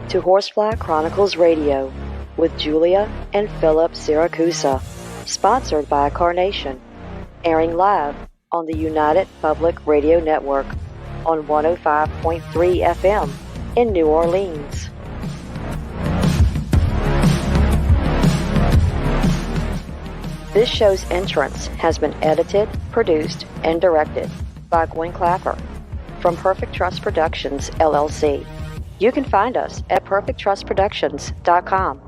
to Horsefly Chronicles Radio with Julia and Philip Siracusa, sponsored by Carnation, airing live on the United Public Radio Network on 105.3 FM in New Orleans. This show's entrance has been edited, produced, and directed by Gwen Clapper from Perfect Trust Productions, LLC. You can find us at perfecttrustproductions.com.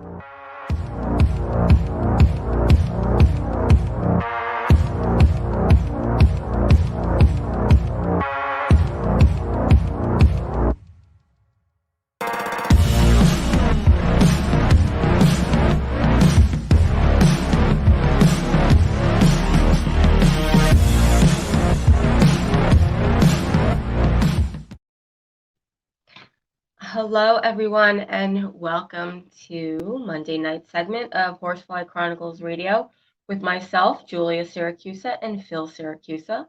Hello, everyone, and welcome to Monday night segment of Horsefly Chronicles Radio with myself, Julia Siracusa, and Phil Siracusa.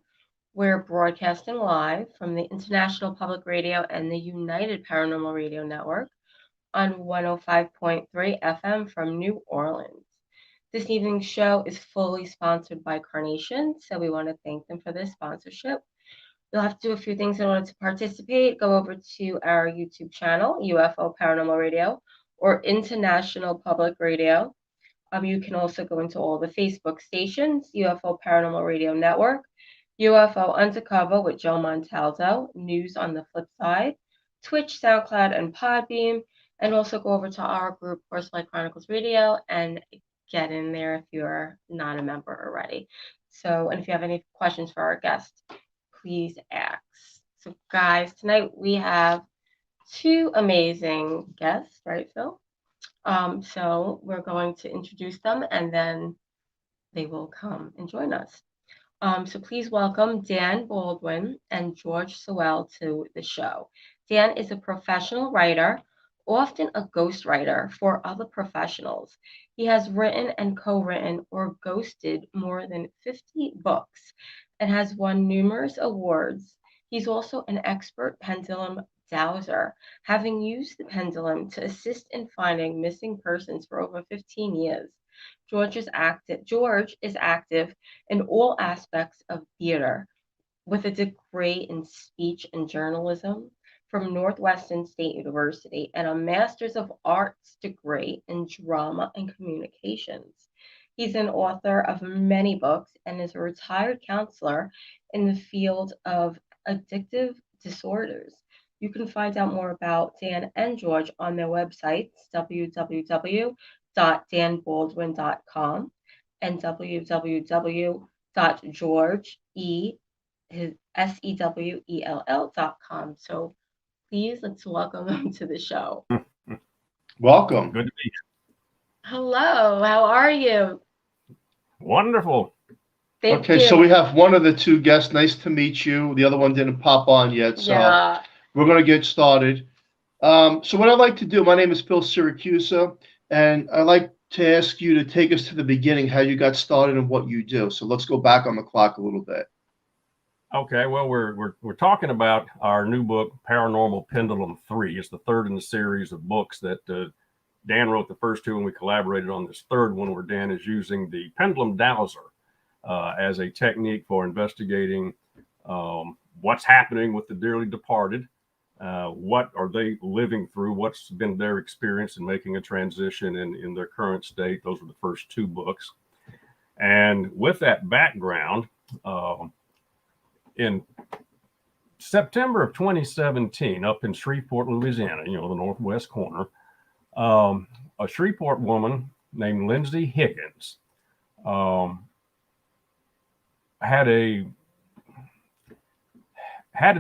We're broadcasting live from the International Public Radio and the United Paranormal Radio Network on 105.3 FM from New Orleans. This evening's show is fully sponsored by Carnation, so we want to thank them for this sponsorship. You'll have to do a few things in order to participate. Go over to our YouTube channel, UFO Paranormal Radio, or International Public Radio. You can also go into all the Facebook stations, UFO Paranormal Radio Network, UFO Undercover with Joe Montaldo, News on the Flip Side, Twitch, SoundCloud, and Podbeam, and also go over to our group, Horsefly Chronicles Radio, and get in there if you're not a member already. And if you have any questions for our guests, please ask. So guys, tonight we have two amazing guests, right, Phil? So we're going to introduce them and then they will come and join us. So please welcome Dan Baldwin and George Sewell to the show. Dan is a professional writer, often a ghostwriter for other professionals. He has written and co-written or ghosted more than 50 books and has won numerous awards. He's also an expert pendulum dowser, having used the pendulum to assist in finding missing persons for over 15 years. George is active in all aspects of theater, with a degree in speech and journalism from Northwestern State University and a Master's of Arts degree in drama and communications. He's an author of many books and is a retired counselor in the field of addictive disorders. You can find out more about Dan and George on their websites, www.danbaldwin.com and www.georgesewell.com. So please, let's welcome them to the show. Welcome. Good to be here. Hello, how are you? Wonderful. Thank you. So we have one of the two guests. Nice to meet you. The other one didn't pop on yet, so we're going to get started. So what I'd like to do, my name is Phil Siracusa, and I'd like to ask you to take us to the beginning, how you got started and what you do. So let's go back on the clock a little bit. Okay, well, we're talking about our new book, Paranormal Pendulum 3. It's the third in the series of books that Dan wrote the first two, and we collaborated on this third one where Dan is using the pendulum dowser as a technique for investigating what's happening with the dearly departed, what are they living through, what's been their experience in making a transition in their current state. Those were the first two books. And with that background, in September of 2017, up in Shreveport, Louisiana, the northwest corner, a Shreveport woman named Lindsay Higgins had a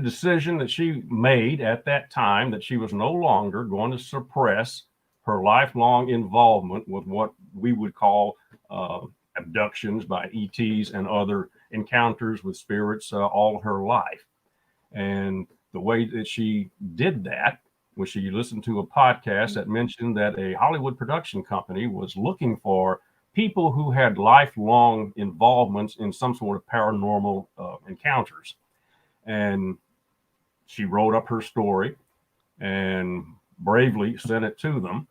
decision that she made at that time that she was no longer going to suppress her lifelong involvement with what we would call abductions by ETs and other encounters with spirits all her life. And the way that she did that was she listened to a podcast that mentioned that a Hollywood production company was looking for people who had lifelong involvements in some sort of paranormal encounters. And she wrote up her story and bravely sent it to them.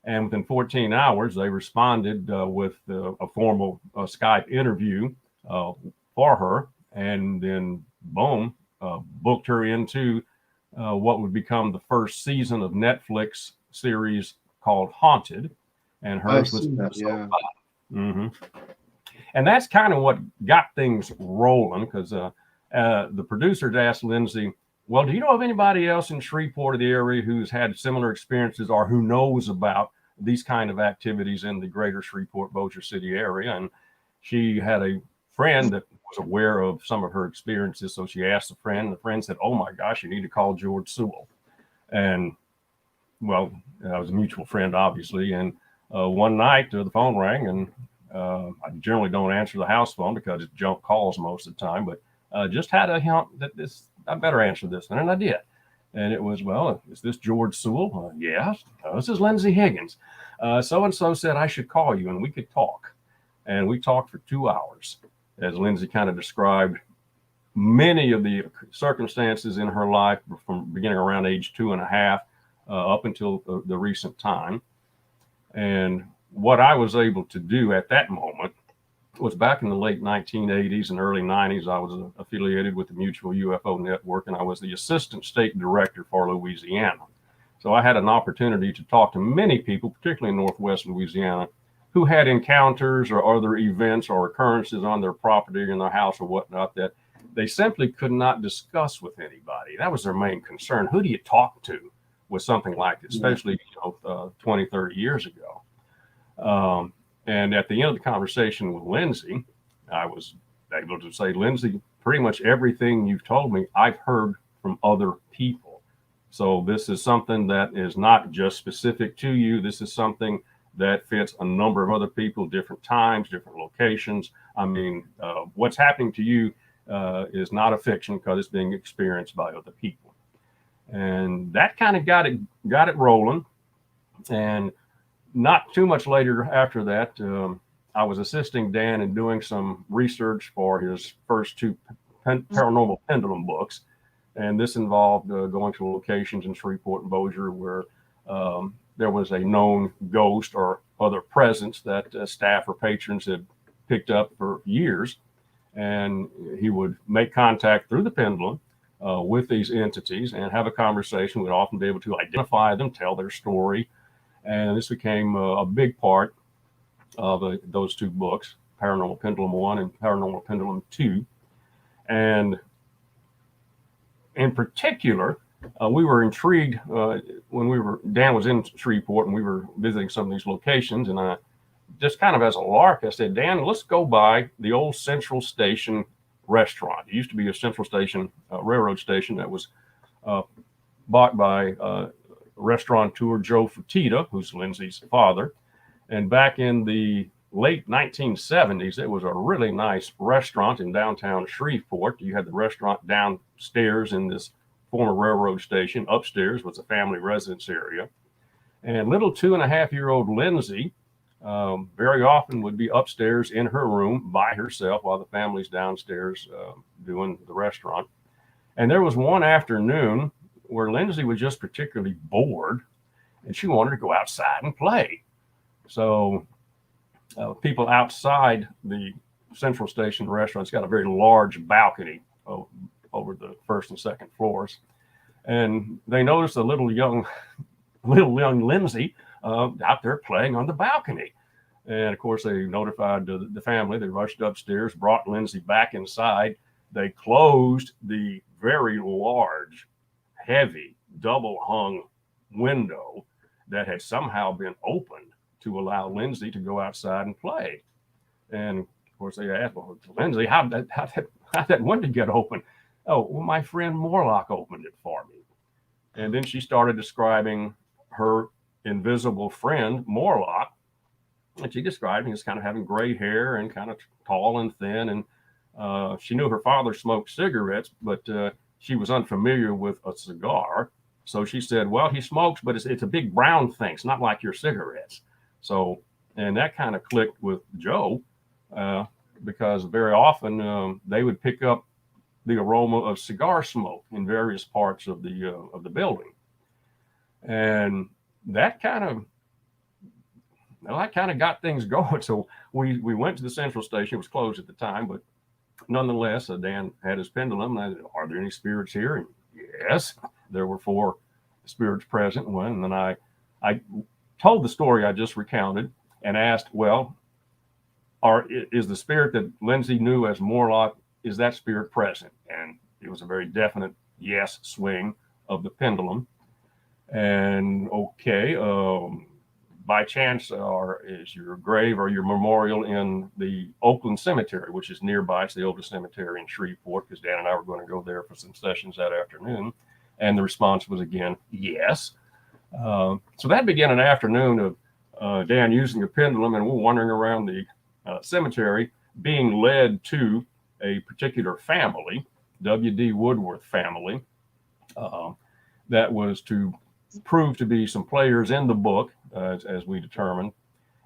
And within 14 hours, they responded with a formal Skype interview for her, and then boom, booked her into what would become the first season of Netflix series called Haunted. And hers was episode 5. Mm-hmm. And that's kind of what got things rolling, because the producers asked Lindsay, well, do you know of anybody else in Shreveport or the area who's had similar experiences or who knows about these kind of activities in the greater Shreveport, Bossier City area? And she had a friend that was aware of some of her experiences. So she asked a friend, and the friend said, oh my gosh, you need to call George Sewell. And well, I was a mutual friend, obviously. And one night the phone rang, and I generally don't answer the house phone because it's junk calls most of the time, but just had a hint that I better answer this, and I did. And it was, well, is this George Sewell? Yes. This is Lindsay Higgins. So-and-so said I should call you and we could talk. And we talked for 2 hours, as Lindsay kind of described many of the circumstances in her life from beginning around age 2.5 up until the recent time. And what I was able to do at that moment was, back in the late 1980s and early 90s, I was affiliated with the Mutual UFO Network, and I was the assistant state director for Louisiana. So I had an opportunity to talk to many people, particularly in Northwest Louisiana, who had encounters or other events or occurrences on their property or in their house or whatnot that they simply could not discuss with anybody. That was their main concern. Who do you talk to with something like this, especially 20, 30 years ago? And at the end of the conversation with Lindsay, I was able to say, Lindsay, pretty much everything you've told me, I've heard from other people. So this is something that is not just specific to you. This is something that fits a number of other people, different times, different locations. I mean, what's happening to you is not a fiction, because it's being experienced by other people. And that kind of got it rolling. And not too much later after that, I was assisting Dan in doing some research for his first 2 paranormal pendulum books. And this involved going to locations in Shreveport and Bossier where there was a known ghost or other presence that staff or patrons had picked up for years. And he would make contact through the pendulum with these entities and have a conversation. We'd often be able to identify them, tell their story. And this became a big part of those 2 books, Paranormal Pendulum 1 and Paranormal Pendulum 2. And in particular, we were intrigued when Dan was in Shreveport and we were visiting some of these locations. And I just kind of as a lark, I said, Dan, let's go by the old Central Station restaurant. It used to be a Central Station railroad station that was bought by restaurateur Joe Fertitta, who's Lindsay's father. And back in the late 1970s, it was a really nice restaurant in downtown Shreveport. You had the restaurant downstairs in this former railroad station. Upstairs was a family residence area. And little 2.5-year-old Lindsay very often would be upstairs in her room by herself while the family's downstairs doing the restaurant. And there was one afternoon where Lindsay was just particularly bored and she wanted to go outside and play. So people outside the Central Station restaurant's got a very large balcony over the first and second floors. And they noticed a little young Lindsay out there playing on the balcony. And of course, they notified the family. They rushed upstairs, brought Lindsay back inside. They closed the very large, heavy, double-hung window that had somehow been opened to allow Lindsay to go outside and play. And of course, they asked, well, Lindsay, how'd that window get open? Oh, well, my friend Morlock opened it for me. And then she started describing her invisible friend, Morlock. And she described him as kind of having gray hair and kind of tall and thin. And she knew her father smoked cigarettes, but she was unfamiliar with a cigar. So she said, well, he smokes, but it's a big brown thing. It's not like your cigarettes. So, and that kind of clicked with Joe because very often they would pick up the aroma of cigar smoke in various parts of the building. And that kind of got things going. So we went to the central station. It was closed at the time, but nonetheless, Dan had his pendulum. And I said, "Are there any spirits here?" And yes, there were 4 spirits present. And then I told the story I just recounted and asked, "Well, is the spirit that Lindsay knew as Morlock, is that spirit present?" And it was a very definite yes swing of the pendulum. And okay, by chance, is your grave or your memorial in the Oakland Cemetery, which is nearby? It's the oldest cemetery in Shreveport, because Dan and I were going to go there for some sessions that afternoon. And the response was again, yes. So that began an afternoon of Dan using a pendulum, and we're wandering around the cemetery, being led to a particular family, W.D. Woodworth family, that was to prove to be some players in the book, as we determined.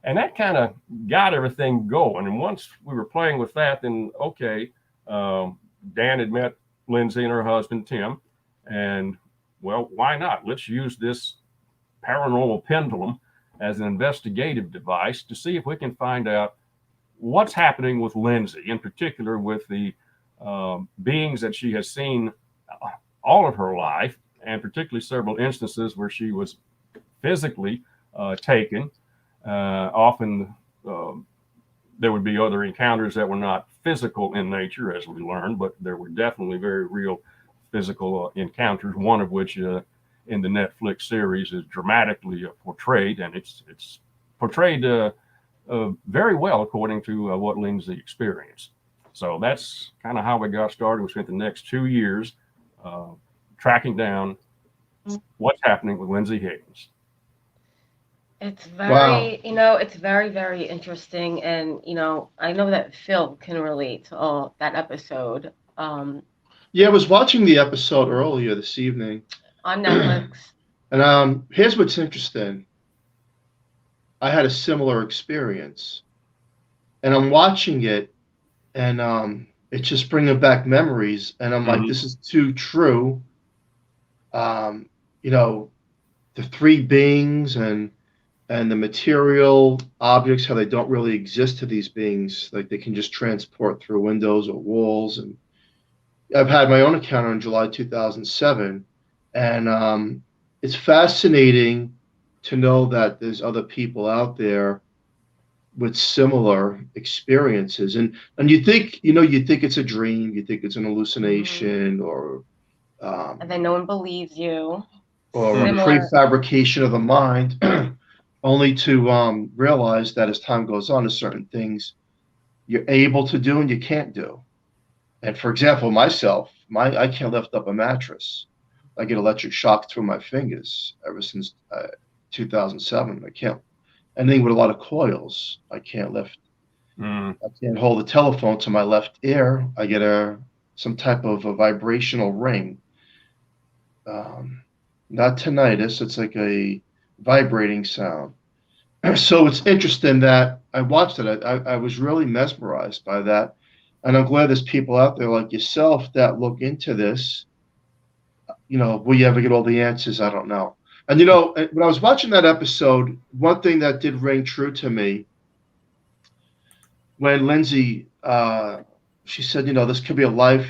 And that kind of got everything going. And once we were playing with that, then okay, Dan had met Lindsay and her husband, Tim. And well, why not? Let's use this paranormal pendulum as an investigative device to see if we can find out what's happening with Lindsay, in particular with the beings that she has seen all of her life, and particularly several instances where she was physically taken. Often there would be other encounters that were not physical in nature, as we learned, but there were definitely very real physical encounters, one of which in the Netflix series is dramatically portrayed, and it's portrayed very well according to what Lindsay experienced. So that's kind of how we got started. We spent the next 2 years tracking down what's happening with Lindsay Higgins. It's very, wow. It's very, very interesting. And, I know that Phil can relate to that episode. Yeah, I was watching the episode earlier this evening. On Netflix. And here's what's interesting. I had a similar experience. And I'm watching it, and it's just bringing back memories. And I'm like, this is too true. The 3 beings and the material objects, how they don't really exist to these beings, like they can just transport through windows or walls. And I've had my own encounter in July 2007, and it's fascinating to know that there's other people out there with similar experiences. And you think it's a dream, you think it's an hallucination, or and then no one believes you, or a prefabrication of the mind, only to realize that as time goes on, there's certain things you're able to do and you can't do. And for example, myself, I can't lift up a mattress. I get electric shock through my fingers ever since 2007. I can't. Anything with a lot of coils, I can't lift. I can't hold the telephone to my left ear. I get some type of a vibrational ring. Not tinnitus. It's like a vibrating sound. So it's interesting that I watched it. I was really mesmerized by that. And I'm glad there's people out there like yourself that look into this. Will you ever get all the answers? I don't know. And, when I was watching that episode, one thing that did ring true to me, when Lindsay, she said, this could be a life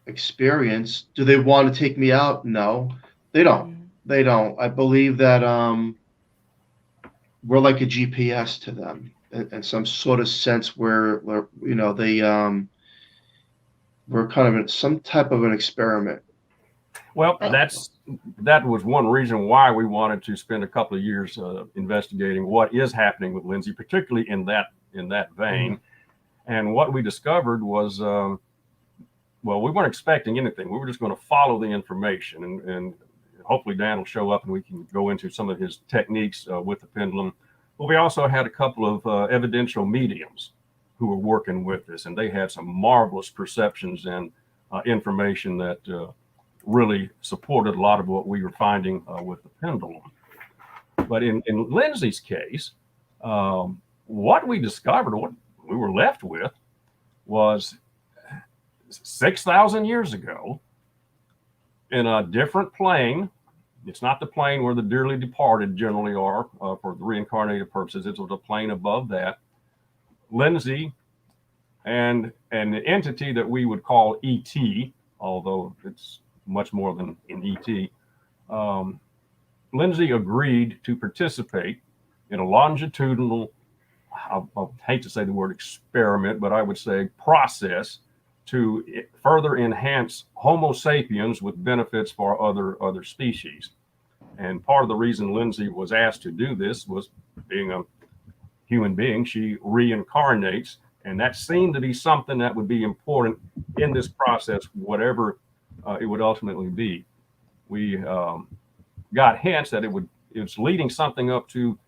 experience. Do they want to take me out? No, they don't. They don't. I believe that we're like a GPS to them in some sort of sense where they we're kind of in some type of an experiment. Well, that was one reason why we wanted to spend a couple of years investigating what is happening with Lindsay, particularly in that vein. And what we discovered was, we weren't expecting anything. We were just going to follow the information, and hopefully Dan will show up and we can go into some of his techniques with the pendulum. But we also had a couple of evidential mediums who were working with us, and they had some marvelous perceptions and information that really supported a lot of what we were finding with the pendulum. But in Lindsay's case, what we discovered, what we were left with, was 6,000 years ago, in a different plane It's not the plane where the dearly departed generally are for the reincarnated purposes. It's the plane above that. Lindsay and an entity that we would call ET, although it's much more than an ET. Lindsay agreed to participate in a longitudinal, I hate to say the word experiment, but I would say process to further enhance Homo sapiens with benefits for other species. And part of the reason Lindsay was asked to do this was, being a human being, she reincarnates, and that seemed to be something that would be important in this process, whatever it would ultimately be. We got hints that it's leading something up to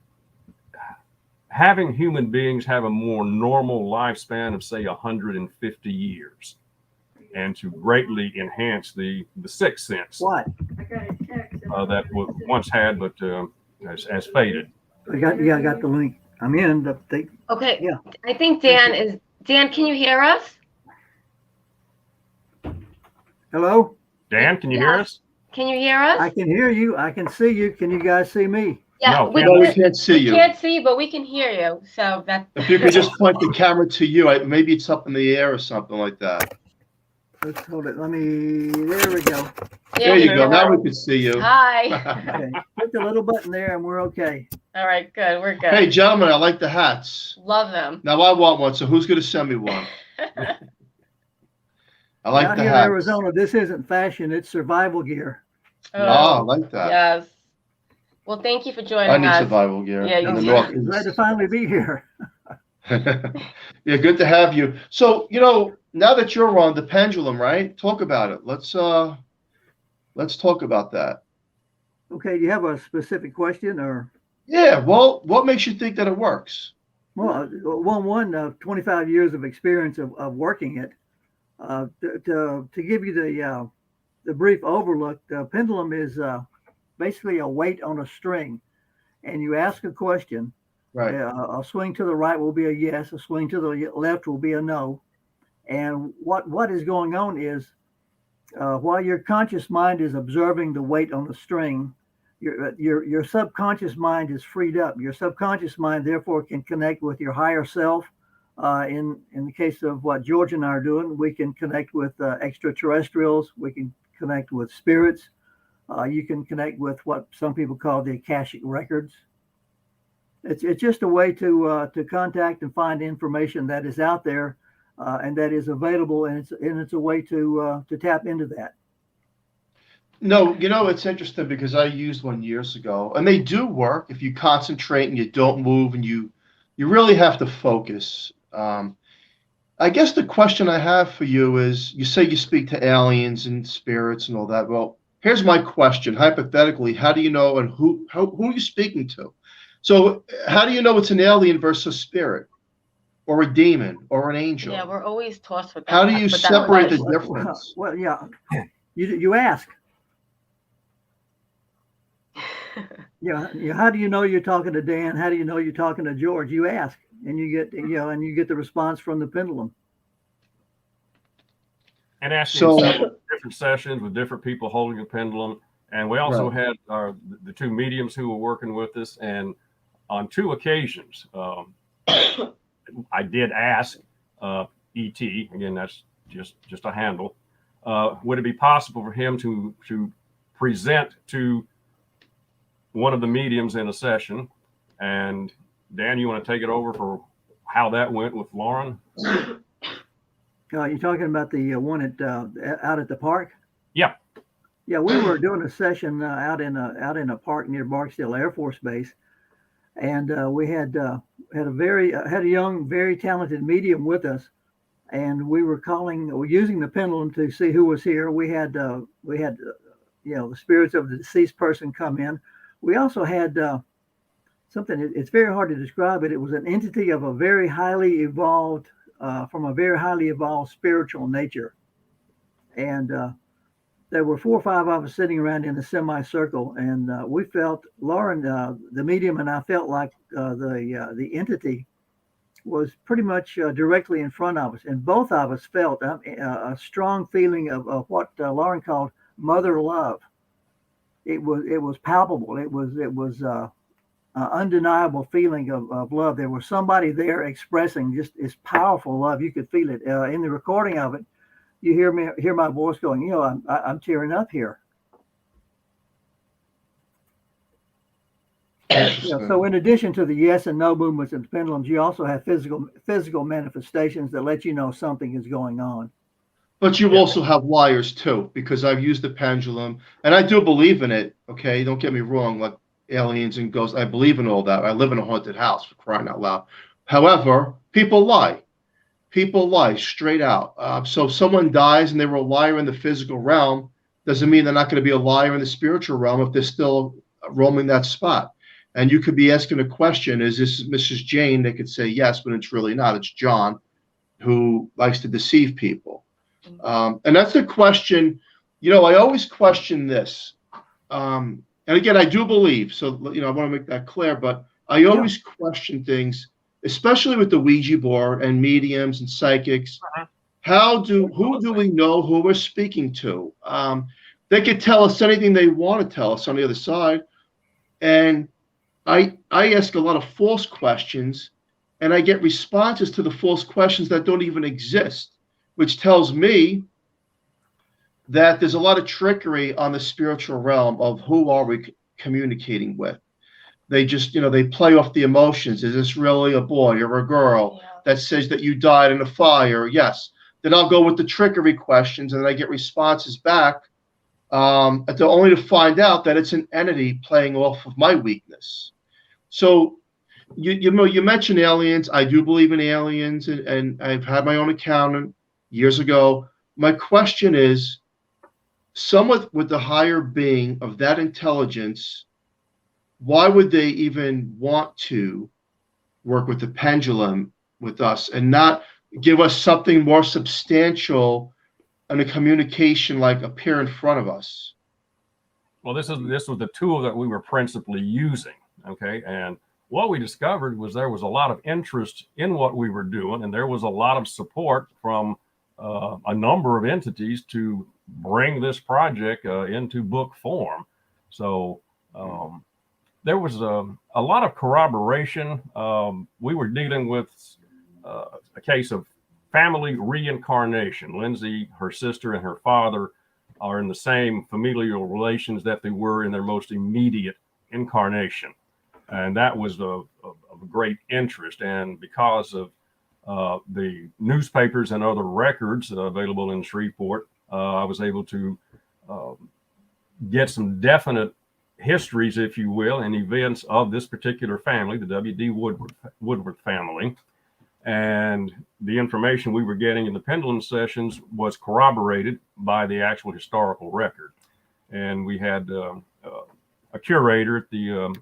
having human beings have a more normal lifespan of, say, 150 years, and to greatly enhance the sixth sense. What? That was once had, but has faded. I got the link. I'm in. Okay. Yeah. I think Dan, can you hear us? Hello? Dan, can you hear us? Can you hear us? I can hear you. I can see you. Can you guys see me? Yeah, No, we can't see you. We can't see you, but we can hear you. So that. If you could just point the camera to you, maybe it's up in the air or something like that. Let's hold it. There we go. There you go. Now we can see you. Hi. Okay. Hit the little button there and we're okay. All right, good. We're good. Hey, gentlemen, I like the hats. Love them. Now I want one, so who's going to send me one? I like Out the here hats. in Arizona, this isn't fashion, it's survival gear. Oh, I like that. Yes. Well, thank you for joining I need us. survival gear. Yeah, you in the do. Northeast. Glad to finally be here. Yeah, good to have you. So, now that you're on the pendulum, right? Talk about it. Let's talk about that. Okay, do you have a specific question or? Yeah, well, what makes you think that it works? Well, 25 years of experience of working it. To give you the brief overlook, the pendulum is basically a weight on a string, and you ask a question. Right. A swing to the right will be a yes. A swing to the left will be a no. And what is going on is while your conscious mind is observing the weight on the string, your subconscious mind is freed up. Your subconscious mind, therefore, can connect with your higher self. In the case of what George and I are doing, we can connect with extraterrestrials. We can connect with spirits. You can connect with what some people call the Akashic records. It's just a way to contact and find information that is out there and that is available, and it's a way to tap into that. No, it's interesting because I used one years ago, and they do work if you concentrate and you don't move and you really have to focus. I guess the question I have for you is, you say you speak to aliens and spirits and all that. Well, here's my question. Hypothetically, how do you know, and who are you speaking to? So how do you know it's an alien versus a spirit or a demon or an angel? Yeah, we're always tossed with that. How do you separate the difference? Well, yeah, you ask. Yeah, how do you know you're talking to Dan? How do you know you're talking to George? You ask, and you get the response from the pendulum. And asking different sessions with different people holding a pendulum. And we also had the two mediums who were working with us. And on two occasions, I did ask ET, again, that's just a handle, would it be possible for him to present to one of the mediums in a session? And Dan, you want to take it over for how that went with Lauren? You're talking about the one out at the park? Yeah. Yeah, we were doing a session out in a park near Barksdale Air Force Base, and we had a young, very talented medium with us, and we were using the pendulum to see who was here. We had the spirits of the deceased person come in. We also had something. It's very hard to describe it. It was an entity of a very highly evolved, from a very highly evolved spiritual nature, and there were 4 or 5 of us sitting around in a semicircle, and we felt, Lauren, the medium, and I felt like the entity was pretty much directly in front of us, and both of us felt a strong feeling of what Lauren called mother love. it was palpable. It was undeniable feeling of love. There was somebody there expressing just this powerful love. You could feel it in the recording of it. You hear my voice going. You know, I'm tearing up here. So in addition to the yes and no movements of the pendulums, you also have physical manifestations that let you know something is going on. But you also have liars too, because I've used the pendulum, and I do believe in it. Okay, don't get me wrong. Like aliens and ghosts, I believe in all that. I live in a haunted house, for crying out loud. However, people lie. People lie straight out. So if someone dies and they were a liar in the physical realm, doesn't mean they're not going to be a liar in the spiritual realm if they're still roaming that spot. And you could be asking a question, is this Mrs. Jane? They could say yes, but it's really not. It's John, who likes to deceive people. And that's the question. You know, I always question this. And again, I do believe, so, you know, I want to make that clear, but I always question things, especially with the Ouija board and mediums and psychics. Who do we know who we're speaking to? They could tell us anything they want to tell us on the other side. And I ask a lot of false questions, and I get responses to the false questions that don't even exist, which tells me that there's a lot of trickery on the spiritual realm of who are we communicating with. They just, you know, they play off the emotions. Is this really a boy or a girl that says that you died in a fire? Yes. Then I'll go with the trickery questions, and then I get responses back, only to find out that it's an entity playing off of my weakness. So you mentioned aliens. I do believe in aliens, and I've had my own accountant years ago. My question is, someone with the higher being of that intelligence, why would they even want to work with the pendulum with us and not give us something more substantial and a communication like appear in front of us? Well, this was the tool that we were principally using. Okay. And what we discovered was there was a lot of interest in what we were doing, and there was a lot of support from a number of entities to bring this project into book form. So there was a lot of corroboration. We were dealing with a case of family reincarnation. Lindsay, her sister, and her father are in the same familial relations that they were in their most immediate incarnation. And that was of great interest. And because of the newspapers and other records available in Shreveport, I was able to get some definite histories, if you will, and events of this particular family, the W.D. Woodward family. And the information we were getting in the pendulum sessions was corroborated by the actual historical record. And we had a curator at the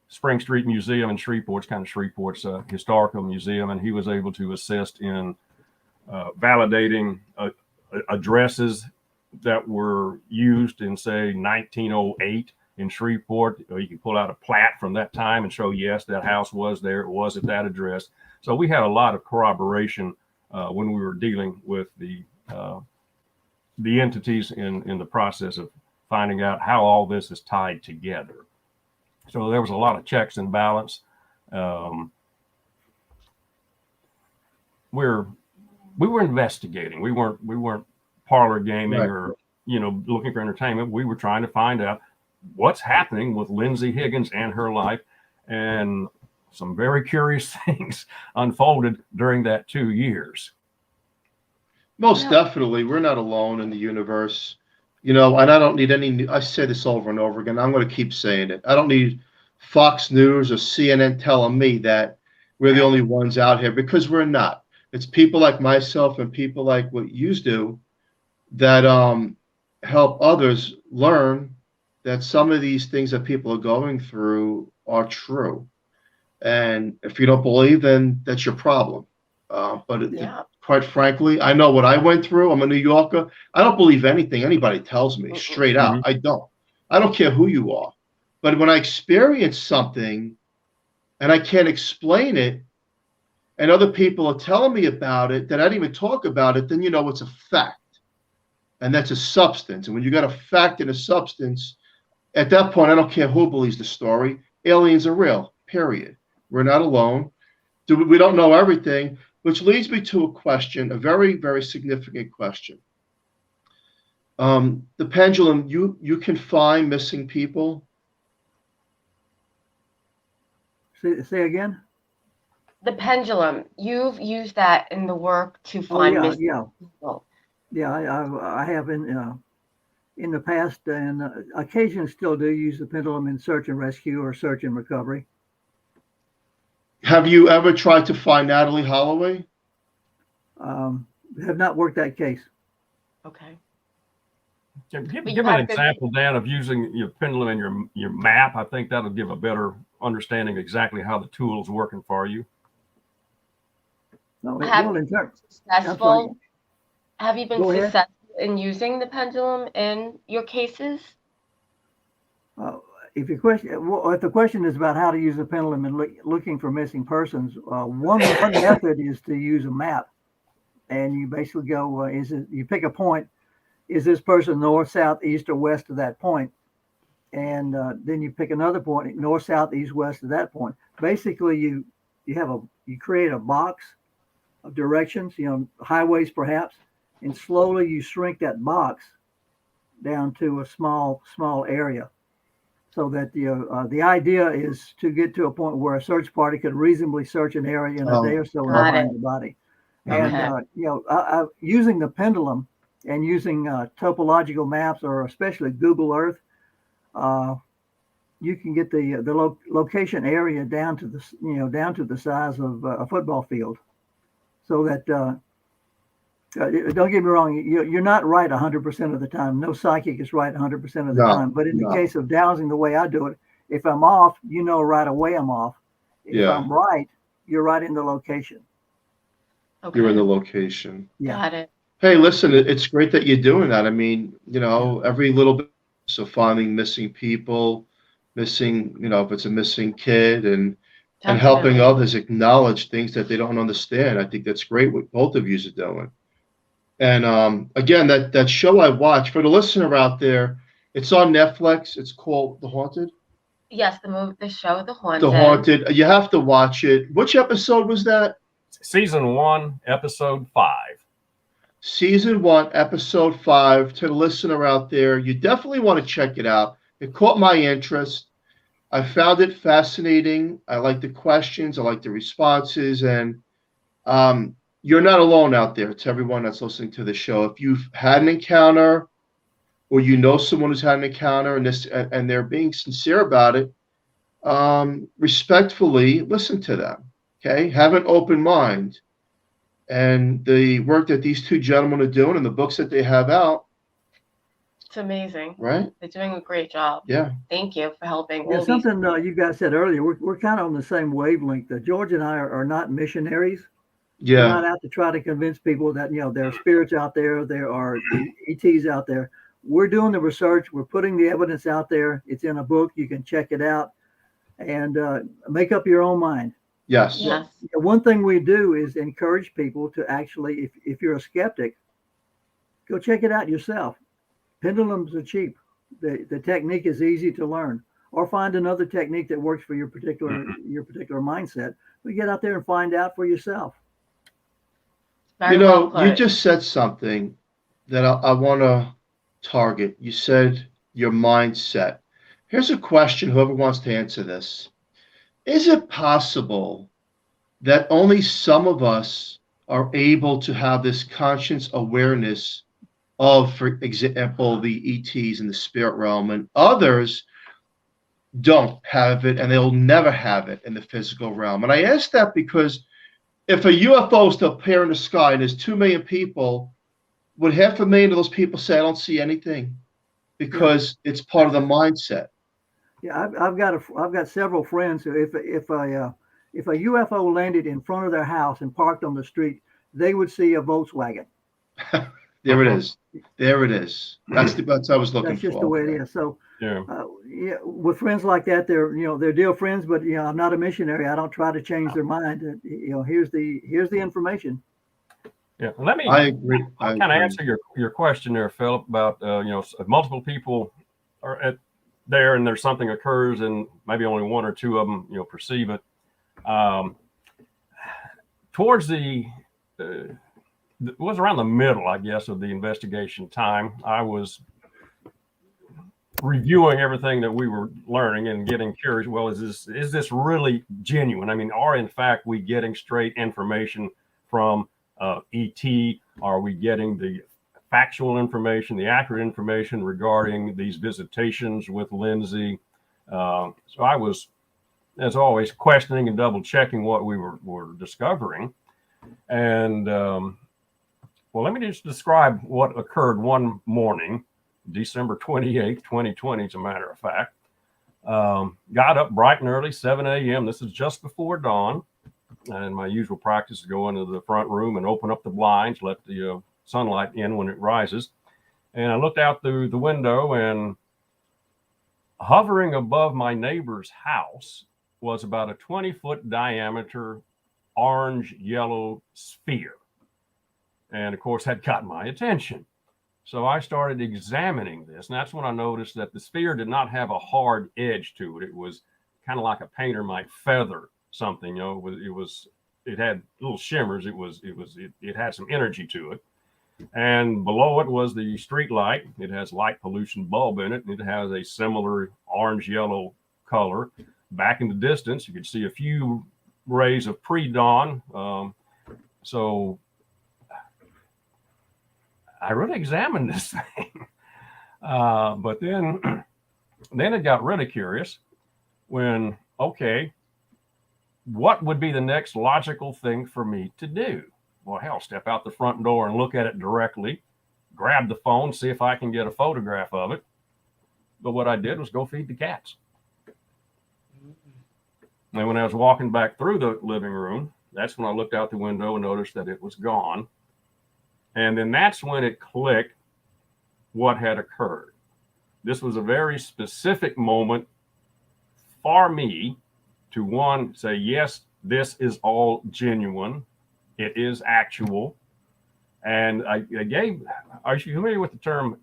Spring Street Museum in Shreveport. It's kind of Shreveport's historical museum, and he was able to assist in validating addresses that were used in, say, 1908 in Shreveport. You can pull out a plat from that time and show, yes, that house was there. It was at that address. So we had a lot of corroboration when we were dealing with the entities in the process of finding out how all this is tied together. So there was a lot of checks and balance. We were investigating. We weren't parlor gaming or looking for entertainment. We were trying to find out what's happening with Lindsay Higgins and her life, and some very curious things unfolded during that 2 years. Most definitely, we're not alone in the universe. And I don't need I say this over and over again. I'm going to keep saying it. I don't need Fox News or CNN telling me that we're the only ones out here, because we're not. It's people like myself and people like what you do that help others learn that some of these things that people are going through are true. And if you don't believe, then that's your problem. Quite frankly, I know what I went through. I'm a New Yorker. I don't believe anything anybody tells me straight out. I don't care who you are. But when I experience something and I can't explain it, and other people are telling me about it, that I didn't even talk about it, then it's a fact. And that's a substance. And when you got a fact and a substance, at that point, I don't care who believes the story. Aliens are real, period. We're not alone. We don't know everything, which leads me to a question, a very, very significant question. The pendulum, you can find missing people. Say again? The pendulum, you've used that in the work to find missing people. Yeah, I have in the past, and occasionally still do use the pendulum in search and rescue or search and recovery. Have you ever tried to find Natalie Holloway? Have not worked that case. Okay. Give me an example, Dan, of using your pendulum in your map. I think that'll give a better understanding exactly how the tool is working for you. No, have you been successful in using the pendulum in your cases? If the question is about how to use the pendulum in looking for missing persons, one method is to use a map, and you basically go, you pick a point. Is this person north, south, east, or west of that point? And then you pick another point, north, south, east, west of that point. Basically, you create a box of directions, highways perhaps, and slowly you shrink that box down to a small area, so that the idea is to get to a point where a search party could reasonably search an area in a day or so and find the body. And using the pendulum and using topological maps, or especially Google Earth, you can get the location area down to the size of a football field, so that don't get me wrong, you're not right 100% of the time. No psychic is right 100% of the time. But in the case of dowsing, the way I do it, if I'm off, right away I'm off. If I'm right, you're right in the location. Okay. You're in the location. Yeah. Got it. Hey, listen, it's great that you're doing that. I mean, every little bit, so finding missing people, missing, if it's a missing kid, and helping others acknowledge things that they don't understand. I think that's great what both of you are doing. And again, that show I watched, for the listener out there, it's on Netflix. It's called The Haunted. Yes, the show The Haunted. The Haunted. You have to watch it. Which episode was that? Season 1, episode 5. Season 1, episode 5. To the listener out there, you definitely want to check it out. It caught my interest. I found it fascinating. I like the questions. I like the responses. And you're not alone out there. To everyone that's listening to the show, if you've had an encounter, or someone who's had an encounter, and they're being sincere about it, respectfully listen to them. Okay, have an open mind. And the work that these two gentlemen are doing and the books that they have out, it's amazing. Right? They're doing a great job. Yeah. Thank you for helping. Yeah, something you guys said earlier, we're kind of on the same wavelength. George and I are not missionaries. Yeah. We're not out to try to convince people that, there are spirits out there, there are ETs out there. We're doing the research. We're putting the evidence out there. It's in a book. You can check it out and make up your own mind. Yes. Yes. One thing we do is encourage people to actually, if you're a skeptic, go check it out yourself. Pendulums are cheap. The technique is easy to learn, or find another technique that works for your particular mindset. But get out there and find out for yourself. You just said something that I want to target. You said your mindset. Here's a question, whoever wants to answer this. Is it possible that only some of us are able to have this conscious awareness of, for example, the ETs in the spirit realm, and others don't have it and they'll never have it in the physical realm? And I ask that because if a UFO is to appear in the sky and there's 2 million people, would 500,000 of those people say, I don't see anything? Because it's part of the mindset. Yeah, I've got several friends who, if a UFO landed in front of their house and parked on the street, they would see a Volkswagen. There it is. There it is. That's what I was looking for. That's just the way it is. So yeah, with friends like that, they're dear friends, but I'm not a missionary. I don't try to change their mind. Here's the information. Yeah, let me. I agree. I'll kind of answer your question there, Philip, about multiple people are there and there's something occurs and maybe only one or two of them, perceive it. Towards it was around the middle, I guess, of the investigation time. I was reviewing everything that we were learning and getting curious. Well, is this really genuine? I mean, are in fact we getting straight information from ET? Are we getting the factual information, the accurate information regarding these visitations with Lindsay? So I was, as always, questioning and double checking what we were discovering. And well, let me just describe what occurred one morning, December 28th, 2020, as a matter of fact. Got up bright and early, 7 a.m. This is just before dawn. And my usual practice is go into the front room and open up the blinds, let the sunlight in when it rises. And I looked out through the window, and hovering above my neighbor's house was about a 20-foot diameter orange-yellow sphere. And of course, that got my attention. So I started examining this, and that's when I noticed that the sphere did not have a hard edge to it. It was kind of like a painter might feather something. It had little shimmers. It had some energy to it. And below it was the street light. It has light pollution bulb in it. It has a similar orange-yellow color. Back in the distance, you could see a few rays of pre-dawn. So I really examined this thing. But then it got really curious when, okay, what would be the next logical thing for me to do? Well, hell, step out the front door and look at it directly, grab the phone, see if I can get a photograph of it. But what I did was go feed the cats. And when I was walking back through the living room, that's when I looked out the window and noticed that it was gone. And then that's when it clicked what had occurred. This was a very specific moment for me to, one, say, yes, this is all genuine. It is actual. And are you familiar with the term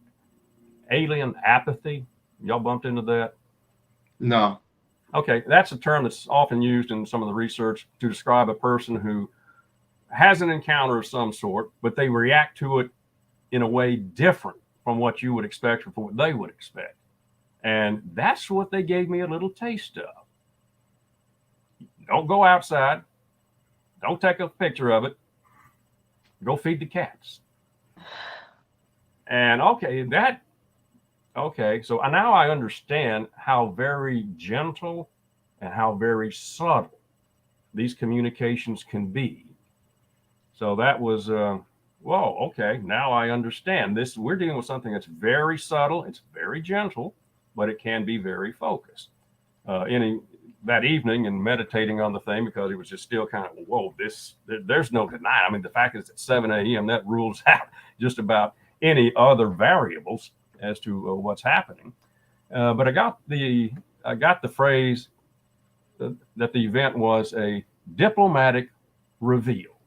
alien apathy? Y'all bumped into that? No. Okay, that's a term that's often used in some of the research to describe a person who has an encounter of some sort, but they react to it in a way different from what you would expect or from what they would expect. And that's what they gave me a little taste of. Don't go outside. Don't take a picture of it. Go feed the cats. And so now I understand how very gentle and how very subtle these communications can be. So that was, whoa, okay, now I understand this. We're dealing with something that's very subtle, it's very gentle, but it can be very focused. That evening and meditating on the thing, because it was just still kind of, whoa, there's no denying. I mean, the fact is it's at 7 a.m., that rules out just about any other variables as to what's happening. But I got the phrase that the event was a diplomatic reveal.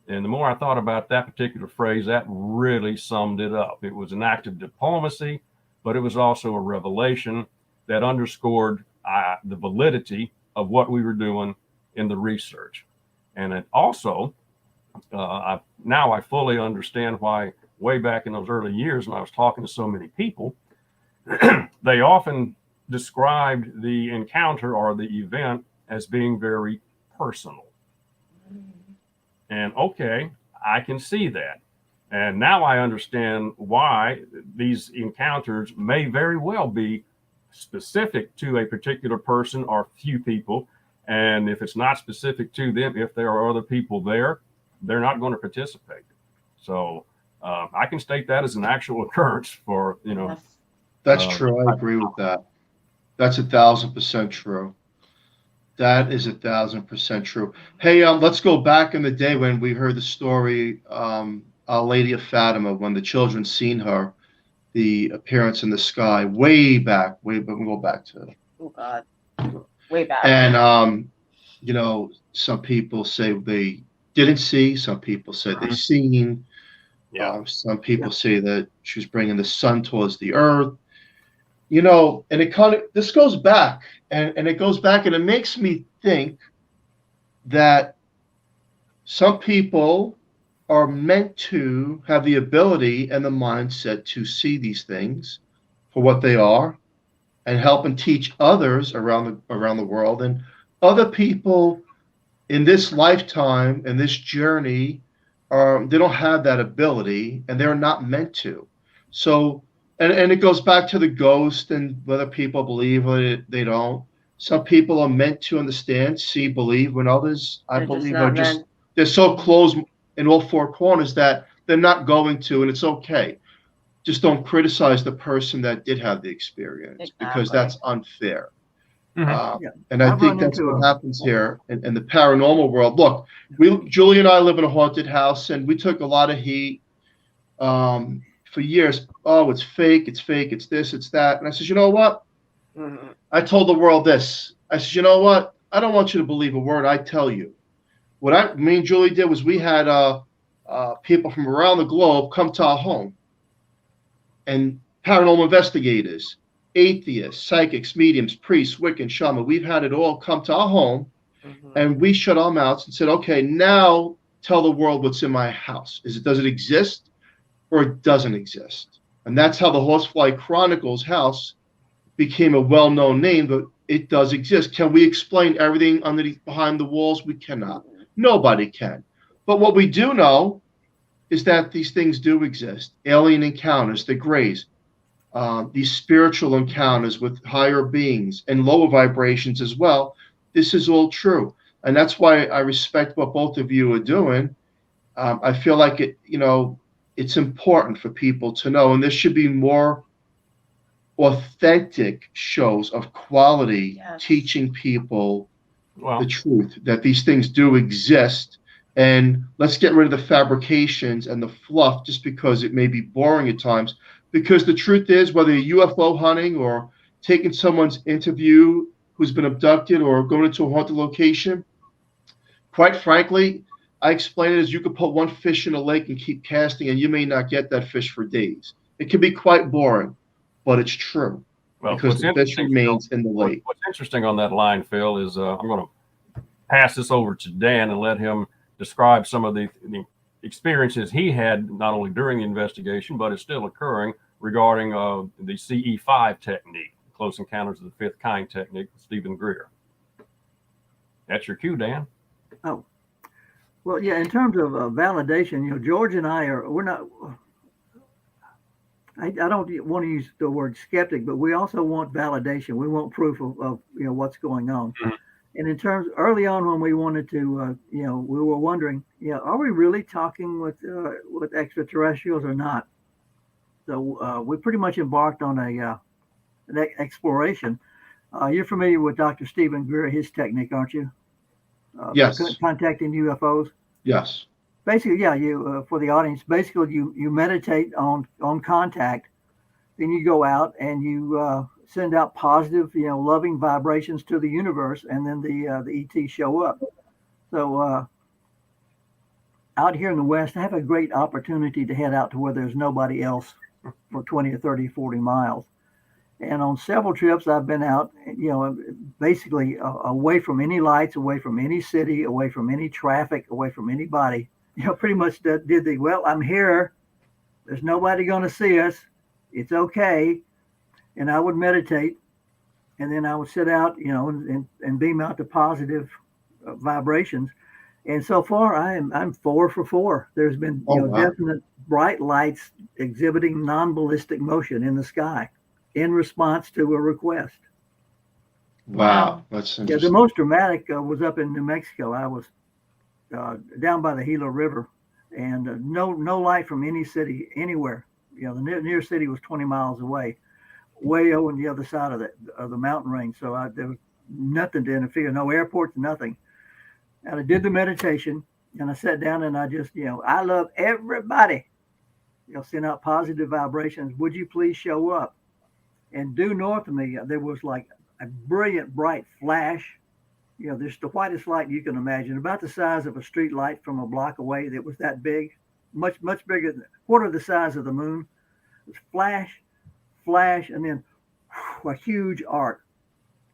And the more I thought about that particular phrase, that really summed it up. It was an act of diplomacy, but it was also a revelation that underscored the validity of what we were doing in the research. And it also, now I fully understand why way back in those early years when I was talking to so many people, they often described the encounter or the event as being very personal. And okay, I can see that. And now I understand why these encounters may very well be specific to a particular person or few people. And if it's not specific to them, if there are other people there, they're not going to participate. So I can state that as an actual occurrence for, That's true. I agree with that. That's 1,000% true. That is 1,000% true. Hey, let's go back in the day when we heard the story, Our Lady of Fatima, when the children seen her, the appearance in the sky, way back, we'll go back to. Oh God, way back. And some people say they didn't see. Some people said they seen. Yeah. Some people say that she was bringing the sun towards the earth. and this goes back, and it goes back, and it makes me think that some people are meant to have the ability and the mindset to see these things for what they are and help and teach others around the world. And other people in this lifetime and this journey they don't have that ability, and they're not meant to. So, and it goes back to the ghost and whether people believe or they don't. Some people are meant to understand, see, believe, when others, I believe, are just they're so closed in all four corners that they're not going to, and it's okay. Just don't criticize the person that did have the experience, because that's unfair. And I think that's what happens here in the paranormal world. Look, Julie and I live in a haunted house, and we took a lot of heat for years. Oh, it's fake, it's this, it's that. And I said, you know what? I told the world this. I said, you know what? I don't want you to believe a word I tell you. What me and Julie did was we had people from around the globe come to our home, and paranormal investigators, atheists, psychics, mediums, priests, Wiccan, shaman. We've had it all come to our home, and we shut our mouths and said, okay, now tell the world what's in my house. Does it exist, or it doesn't exist? And that's how the Horsefly Chronicles house became a well-known name, but it does exist. Can we explain everything behind the walls? We cannot. Nobody can. But what we do know is that these things do exist. Alien encounters, the grays, these spiritual encounters with higher beings and lower vibrations as well. This is all true. And that's why I respect what both of you are doing. I feel like it's important for people to know, and there should be more authentic shows of quality, teaching people the truth, that these things do exist. And let's get rid of the fabrications and the fluff just because it may be boring at times. Because the truth is, whether you're UFO hunting or taking someone's interview who's been abducted or going into a haunted location, quite frankly, I explain it as you could put one fish in a lake and keep casting, and you may not get that fish for days. It can be quite boring, but it's true. Well, because the fish remains in the lake. What's interesting on that line, Phil, is I'm going to pass this over to Dan and let him describe some of the experiences he had, not only during the investigation, but it's still occurring, regarding the CE5 technique, Close Encounters of the Fifth Kind technique, with Stephen Greer. That's your cue, Dan. Oh, well, yeah. In terms of validation, George and we're not. I don't want to use the word skeptic, but we also want validation. We want proof of what's going on. Mm-hmm. And in terms early on when we wanted to, we were wondering, are we really talking with extraterrestrials or not? So we pretty much embarked on an exploration. You're familiar with Dr. Stephen Greer, his technique, aren't you? Yes. Contacting UFOs. Yes. Basically, you for the audience, basically you meditate on contact, then you go out and you send out positive, loving vibrations to the universe, and then the ETs show up. So out here in the West, I have a great opportunity to head out to where there's nobody else for 20 or 30, 40 miles. And on several trips, I've been out, basically away from any lights, away from any city, away from any traffic, away from anybody. Pretty much did I'm here. There's nobody going to see us. It's okay. And I would meditate, and then I would sit out, and beam out the positive vibrations. And so far, I'm 4 for 4. There's been definite bright lights exhibiting non-ballistic motion in the sky in response to a request. Wow, that's interesting. Yeah, the most dramatic was up in New Mexico. I was down by the Gila River, and no light from any city anywhere. The nearest city was 20 miles away, way over on the other side of the mountain range. So there was nothing to interfere, no airports, nothing. And I did the meditation, and I sat down, and I just, I love everybody. Send out positive vibrations. Would you please show up? And due north of me, there was like a brilliant, bright flash. There's the whitest light you can imagine, about the size of a street light from a block away. That was that big, much bigger, quarter the size of the moon. It was flash, and then a huge arc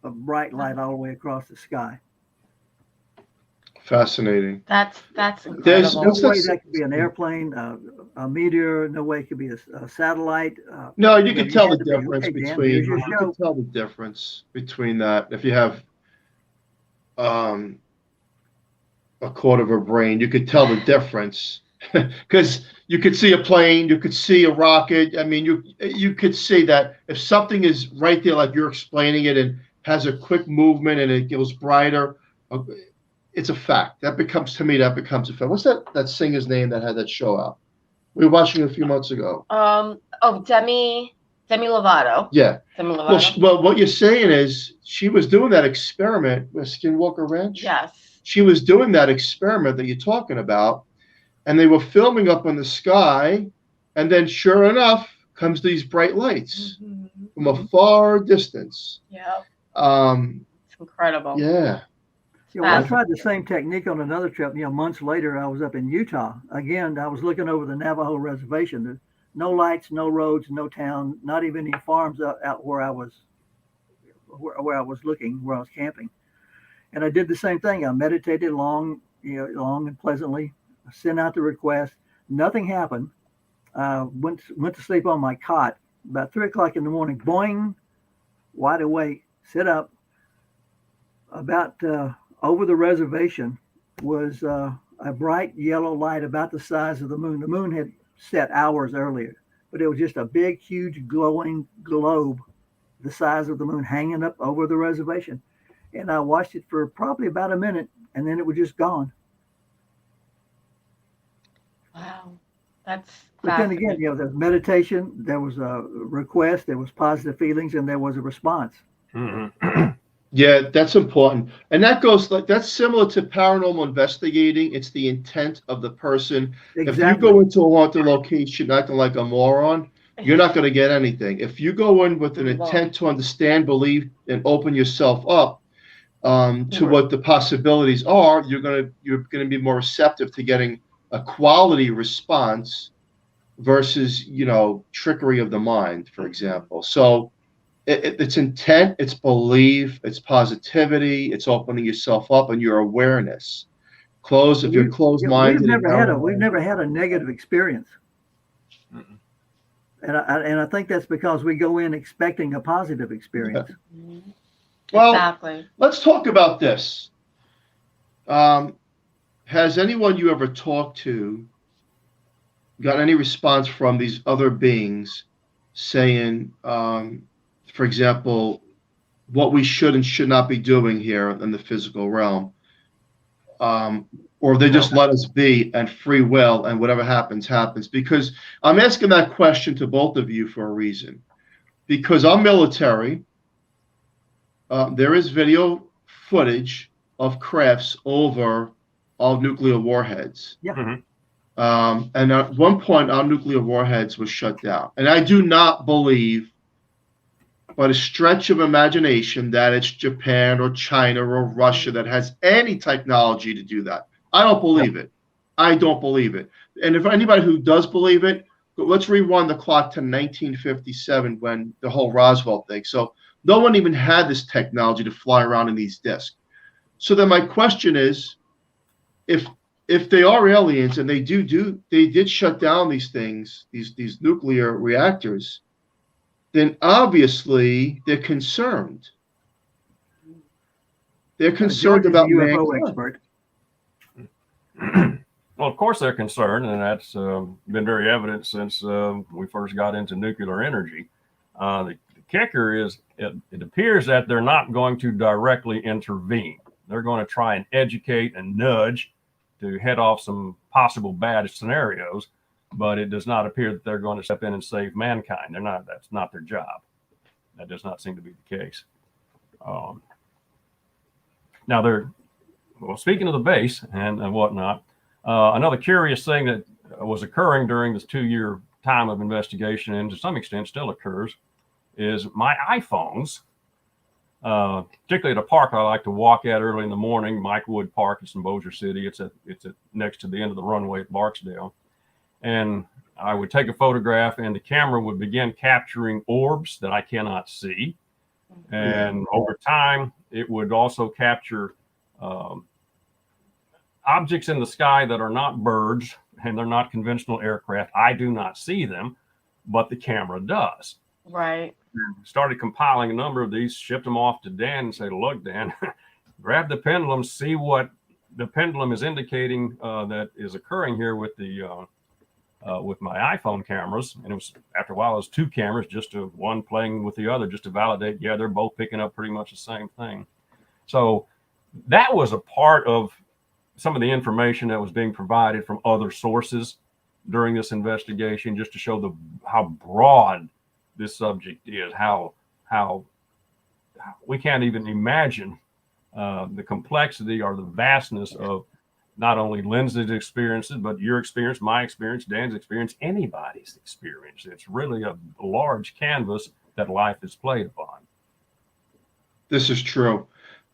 of bright light all the way across the sky. Fascinating. That's There's incredible. No way that could be an airplane, a meteor. No way it could be a satellite. No, you can tell the had to be, difference "Okay, Dan, between. here's your You show." can tell the difference between that. If you have a quarter of a brain, you could tell the difference because you could see a plane, you could see a rocket. I mean, you could see that if something is right there, like you're explaining it, and has a quick movement and it goes brighter, it's a fact. That becomes a fact. What's that singer's name that had that show out? We were watching it a few months ago. Demi Lovato. Yeah. Demi Lovato. Well, what you're saying is she was doing that experiment with Skinwalker Ranch. Yes. She was doing that experiment that you're talking about, and they were filming up in the sky, and then sure enough comes these bright lights from a far distance. Yeah. It's incredible. Yeah. I tried the same technique on another trip. Months later, I was up in Utah. Again, I was looking over the Navajo reservation. There's no lights, no roads, no town, not even any farms out where I was looking, where I was camping. And I did the same thing. I meditated long and pleasantly. I sent out the request. Nothing happened. Went to sleep on my cot. About 3:00 in the morning, boing, wide awake, sit up. About over the reservation was a bright yellow light about the size of the moon. The moon had set hours earlier, but it was just a big, huge glowing globe the size of the moon hanging up over the reservation. And I watched it for probably about a minute, and then it was just gone. Wow. That's But then again, there was meditation, there was a request, there was positive feelings, and there was a response. Mm-hmm. Yeah, that's important. And that's similar to paranormal investigating. It's the intent of the person. Exactly. If you go into a haunted location acting like a moron, you're not going to get anything. If you go in with an intent to understand, believe, and open yourself up to what the possibilities are, you're going to be more receptive to getting a quality response versus, trickery of the mind, for example. So it's intent, it's belief, it's positivity, it's opening yourself up and your awareness. If you're closed-minded. We've never had a negative experience. Mm-mm. And I think that's because we go in expecting a positive experience. Yeah. Well, exactly. Let's talk about this. Has anyone you ever talked to got any response from these other beings saying, for example, what we should and should not be doing here in the physical realm? Or they just let us be and free will and whatever happens, happens? Because I'm asking that question to both of you for a reason. Because I'm military. There is video footage of crafts over all nuclear warheads. Yeah. Mm-hmm. And at one point, our nuclear warheads were shut down. And I do not believe, by a stretch of imagination, that it's Japan or China or Russia that has any technology to do that. I don't believe it. I don't believe it. And if anybody who does believe it, let's rewind the clock to 1957 when the whole Roswell thing. So no one even had this technology to fly around in these discs. So then my question is, if they are aliens and they did shut down these things, these nuclear reactors, then obviously they're concerned. They're concerned about UFO expert. Well, of course they're concerned, and that's been very evident since we first got into nuclear energy. The kicker is it appears that they're not going to directly intervene. They're going to try and educate and nudge to head off some possible bad scenarios, but it does not appear that they're going to step in and save mankind. They're not. That's not their job. That does not seem to be the case. Now, speaking of the base and whatnot, another curious thing that was occurring during this 2-year time of investigation, and to some extent still occurs, is my iPhones, particularly at a park I like to walk at early in the morning, Mike Wood Park. It's in Bossier City. It's next to the end of the runway at Barksdale. And I would take a photograph and the camera would begin capturing orbs that I cannot see. And over time, it would also capture objects in the sky that are not birds and they're not conventional aircraft. I do not see them, but the camera does. Right. Started compiling a number of these, shipped them off to Dan and said, look, Dan, grab the pendulum, see what the pendulum is indicating that is occurring here with the with my iPhone cameras. And it was, after a while, it was two cameras, just to one playing with the other, just to validate, yeah, they're both picking up pretty much the same thing. So that was a part of some of the information that was being provided from other sources during this investigation, just to show how broad this subject is, how we can't even imagine the complexity or the vastness of not only Lindsay's experiences, but your experience, my experience, Dan's experience, anybody's experience. It's really a large canvas that life is played upon. This is true.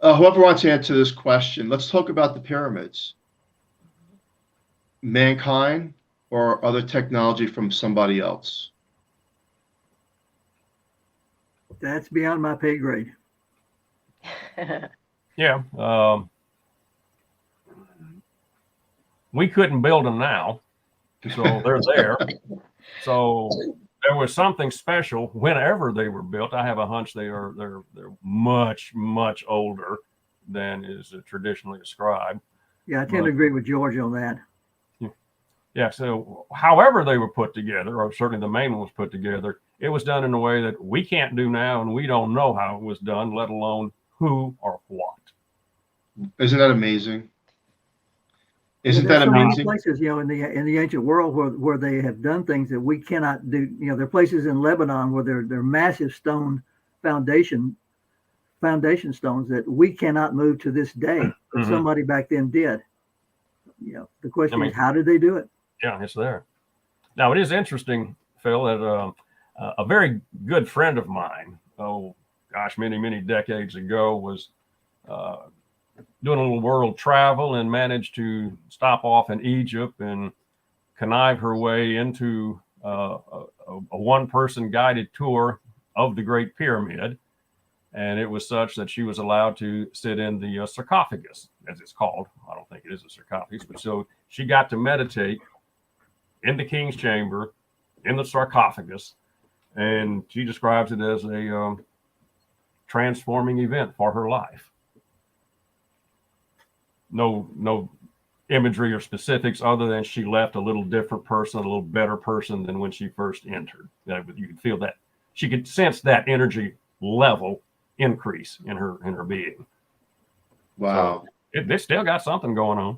Whoever wants to answer this question, let's talk about the pyramids. Mankind or other technology from somebody else? That's beyond my pay grade. Yeah. We couldn't build them now, so they're there. So there was something special whenever they were built. I have a hunch they're much older than is traditionally ascribed. Yeah, I tend to agree with George on that. Yeah. So however they were put together, or certainly the main one was put together, it was done in a way that we can't do now, and we don't know how it was done, let alone who or what. Isn't that amazing? Isn't that amazing? So many places, in the ancient world where they have done things that we cannot do. There are places in Lebanon where they're massive stone foundation stones that we cannot move to this day, but somebody back then did. The question is, how did they do it? Yeah, it's there. Now, it is interesting, Phil, that a very good friend of mine, many decades ago, was doing a little world travel and managed to stop off in Egypt and connive her way into a one-person guided tour of the Great Pyramid. And it was such that she was allowed to sit in the sarcophagus, as it's called. I don't think it is a sarcophagus, but so she got to meditate in the king's chamber, in the sarcophagus. And she describes it as a transforming event for her life. No imagery or specifics other than she left a little different person, a little better person than when she first entered. You could feel that. She could sense that energy level increase in her being. Wow. So they still got something going on.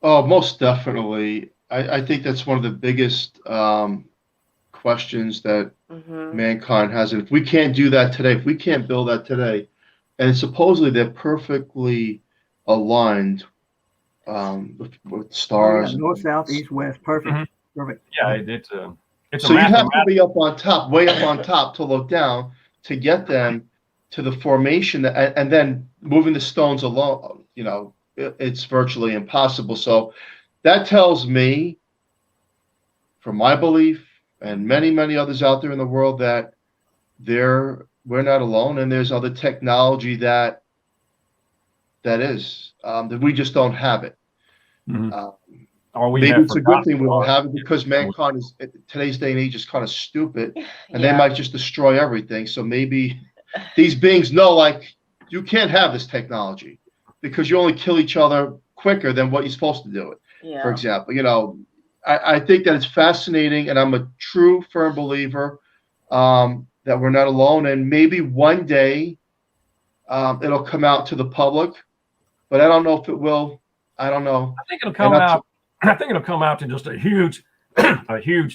Oh, most definitely. I think that's one of the biggest questions that mankind has. And if we can't do that today, if we can't build that today, and supposedly they're perfectly aligned with stars. North, south, east, west, perfect. Perfect. Yeah, it's so you have to be up on top, way up on top, to look down to get them to the formation, and then moving the stones along, it's virtually impossible. So that tells me, from my belief and many others out there in the world, that we're not alone, and there's other technology that we just don't have it. Maybe it's a good thing we don't have it, because mankind is, today's day and age, is kind of stupid, and they might just destroy everything. So maybe these beings know, like, you can't have this technology because you only kill each other quicker than what you're supposed to do it. Yeah. For example, I think that it's fascinating, and I'm a true, firm believer that we're not alone, and maybe one day it'll come out to the public, but I don't know if it will. I don't know. I think it'll come out. I think it'll come out to just a huge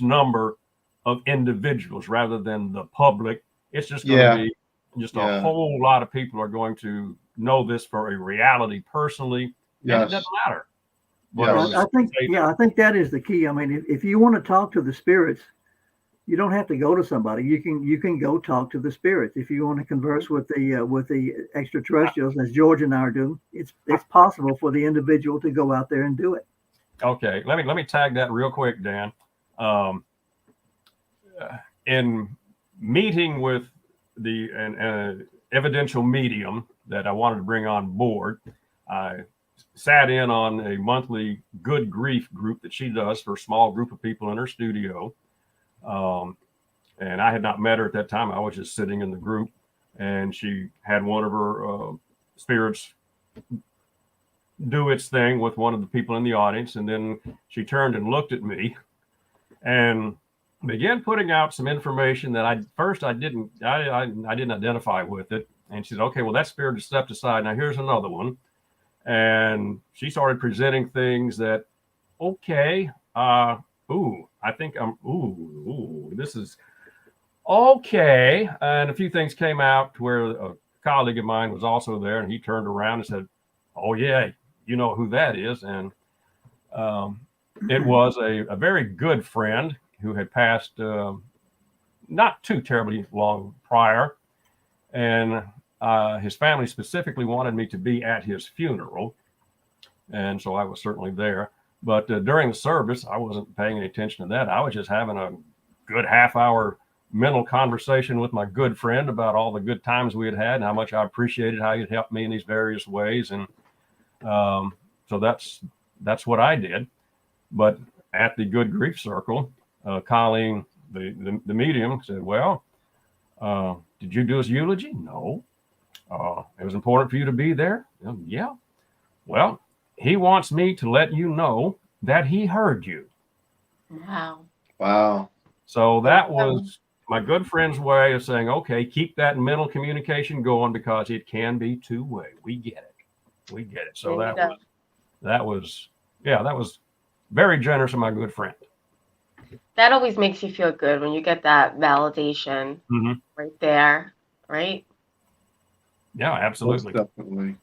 number of individuals rather than the public. It's just going to be just a whole lot of people are going to know this for a reality personally. And it doesn't matter. I think that is the key. I mean, if you want to talk to the spirits, you don't have to go to somebody. You can go talk to the spirits. If you want to converse with the extraterrestrials, as George and I are doing, it's possible for the individual to go out there and do it. Okay, let me tag that real quick, Dan. In meeting with an evidential medium that I wanted to bring on board. I sat in on a monthly good grief group that she does for a small group of people in her studio. And I had not met her at that time. I was just sitting in the group, and she had one of her spirits do its thing with one of the people in the audience. And then she turned and looked at me and began putting out some information that I didn't identify with it. And she said, okay, well, that spirit is stepped aside. Now here's another one. And she started presenting things that, okay, I think this is okay. And a few things came out to where a colleague of mine was also there, and he turned around and said, oh yeah, you know who that is. And it was a very good friend who had passed not too terribly long prior. And his family specifically wanted me to be at his funeral. And so I was certainly there. But during the service, I wasn't paying any attention to that. I was just having a good half-hour mental conversation with my good friend about all the good times we had had and how much I appreciated how he'd helped me in these various ways. And so that's what I did. But at the Good Grief Circle, Colleen, the medium, said, well, did you do his eulogy? No. It was important for you to be there? Yeah. Well, he wants me to let you know that he heard you. Wow. So that was my good friend's way of saying, okay, keep that mental communication going because it can be two-way. We get it. So that was very generous of my good friend. That always makes you feel good when you get that validation right there, right? Yeah, absolutely. Most definitely.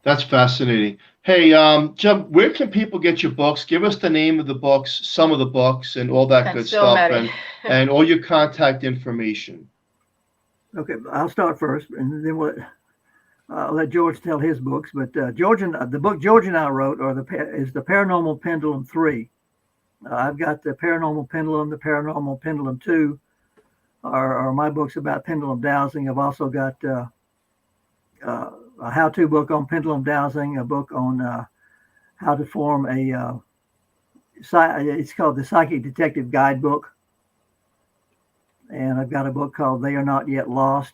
That's fascinating. Hey, Jim, where can people get your books? Give us the name of the books, some of the books, and all that good stuff, and all your contact information. Okay, I'll start first, and then I'll let George tell his books. But the book George and I wrote is the Paranormal Pendulum 3. I've got the Paranormal Pendulum, the Paranormal Pendulum 2, are my books about pendulum dowsing. I've also got a how-to book on pendulum dowsing, a book on how to form it's called the Psychic Detective Guidebook. And I've got a book called They Are Not Yet Lost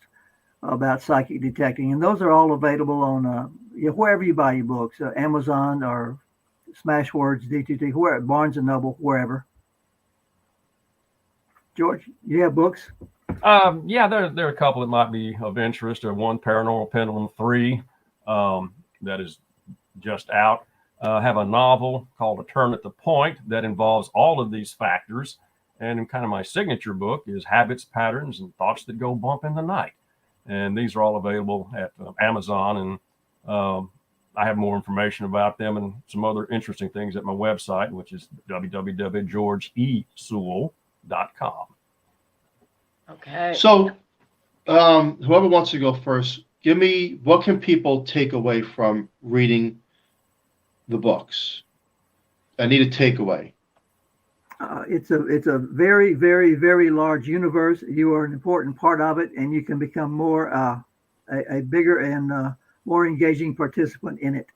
about psychic detecting. And those are all available on wherever you buy your books, Amazon or Smashwords, DTT, wherever, Barnes & Noble, wherever. George, you have books? Yeah, there are a couple that might be of interest. One, Paranormal Pendulum 3, that is just out. I have a novel called A Turn at the Point that involves all of these factors. And kind of my signature book is Habits, Patterns, and Thoughts That Go Bump in the Night. And these are all available at Amazon. And I have more information about them and some other interesting things at my website, which is www.georgeesewell.com. Okay. So whoever wants to go first, give me, what can people take away from reading the books? I need a takeaway. It's a very, very, very large universe. You are an important part of it, and you can become more a bigger and more engaging participant in it.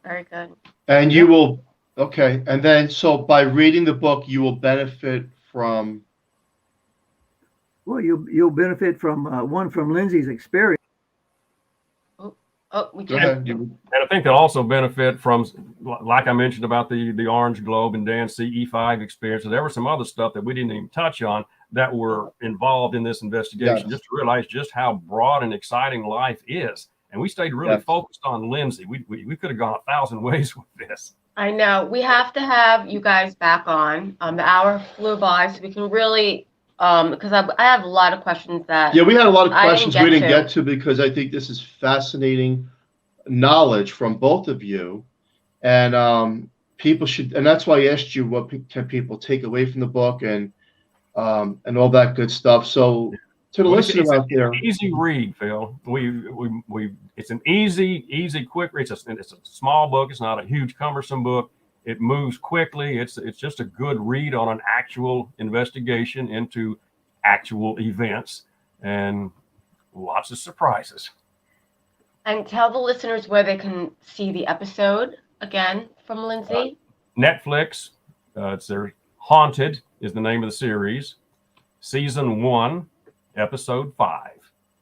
Very good. And you will, okay. And then, so by reading the book, you will benefit from. Well, you'll benefit from from Lindsay's experience. We Go can. ahead. And I think they'll also benefit from, like I mentioned about the Orange Globe and Dan's CE5 experience. There was some other stuff that we didn't even touch on that were involved in this investigation, just to realize just how broad and exciting life is. And we stayed really focused on Lindsay. We could have gone 1,000 ways with this. I know. We have to have you guys back on. The hour flew by, so we can really, because I have a lot of questions that. Yeah, we had a lot of questions we didn't get to because I think this is fascinating knowledge from both of you. And people should, and that's why I asked you what can people take away from the book and all that good stuff. So to the listener out there, easy read, Phil. It's an easy, quick read. It's a small book. It's not a huge, cumbersome book. It moves quickly. It's just a good read on an actual investigation into actual events and lots of surprises. And tell the listeners where they can see the episode again from Lindsay. Netflix, it's their Haunted is the name of the series. Season 1, episode 5.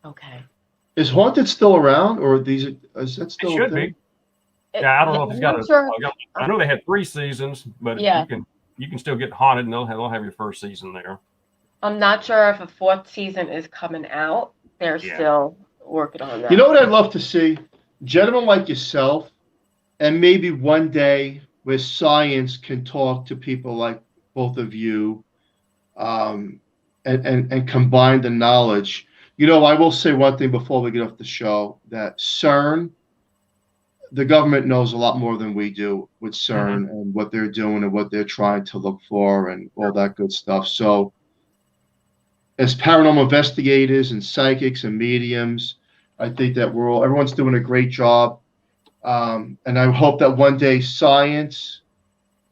Okay. Is Haunted still around, or is that still? It should be. Yeah, I don't know if it's got I know they had 3 seasons, but you can still get Haunted, and they'll have your first season there. I'm not sure if a 4th season is coming out. They're still working on that. You know what I'd love to see? Gentlemen like yourself, and maybe one day where science can talk to people like both of you, and combine the knowledge. You know, I will say one thing before we get off the show, that CERN, the government knows a lot more than we do with CERN and what they're doing and what they're trying to look for and all that good stuff. So as paranormal investigators and psychics and mediums, I think that everyone's doing a great job. And I hope that one day science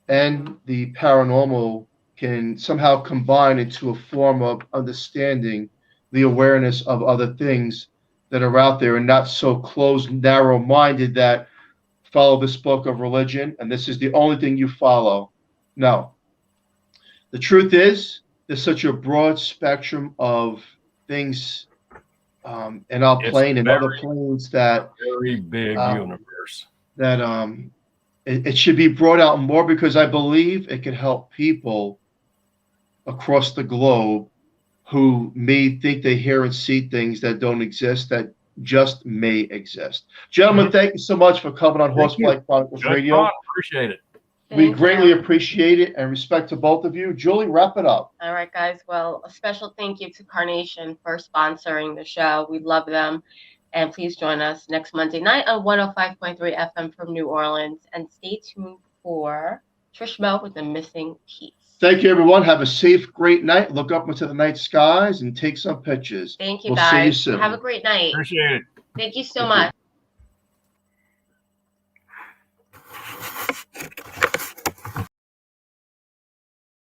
and the paranormal can somehow combine into a form of understanding the awareness of other things that are out there, and not so closed, narrow-minded that follow this book of religion and this is the only thing you follow. No. The truth is, there's such a broad spectrum of things in our plane and other planes that very big universe that it should be brought out more, because I believe it can help people across the globe who may think they hear and see things that don't exist, that just may exist. Gentlemen, thank you so much for coming on Horsefly Chronicles Radio. Appreciate it. We greatly appreciate it, and respect to both of you. Julie, wrap it up. All right, guys. Well, a special thank you to Carnation for sponsoring the show. We love them. And please join us next Monday night on 105.3 FM from New Orleans. And stay tuned for Trish Mel with The Missing Piece. Thank you, everyone. Have a safe, great night. Look up into the night skies and take some pictures. Thank you, we'll guys. See you soon. Have a great night. Appreciate it. Thank you so much.